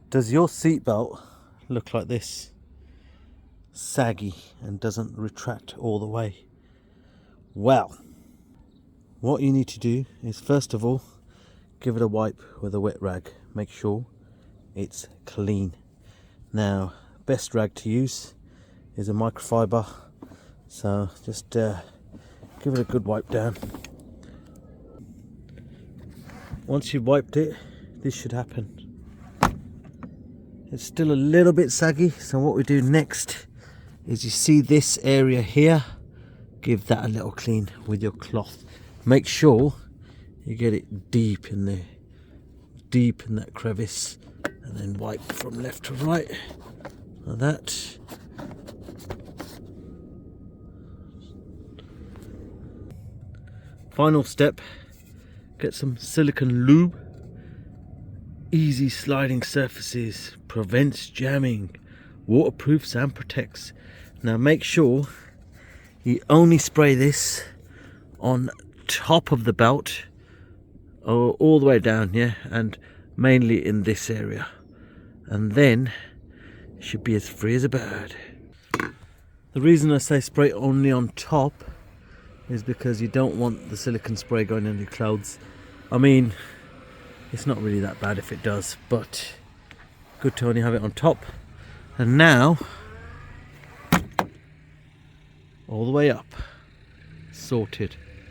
Does your seatbelt look like this? Saggy and doesn't retract all the way? Well, what you need to do is first of all give it a wipe with a wet rag. Make sure it's clean. Now, best rag to use is a microfiber, so just give it a good wipe down. Once you've wiped it, this should happen. It's still a little bit saggy, so what we do next is, you see this area here, give that a little clean with your cloth. Make sure you get it deep in there, deep in that crevice, and then wipe from left to right like that. Final step, get some silicone lube. Easy sliding surfaces, prevents jamming, waterproofs and protects. Now make sure you only spray this on top of the belt, or all the way down, yeah, and mainly in this area, and then it should be as free as a bird. The reason I say spray only on top is because you don't want the silicone spray going in your clothes. I mean, it's not really that bad if it does, but good to only have it on top. And now, all the way up, sorted.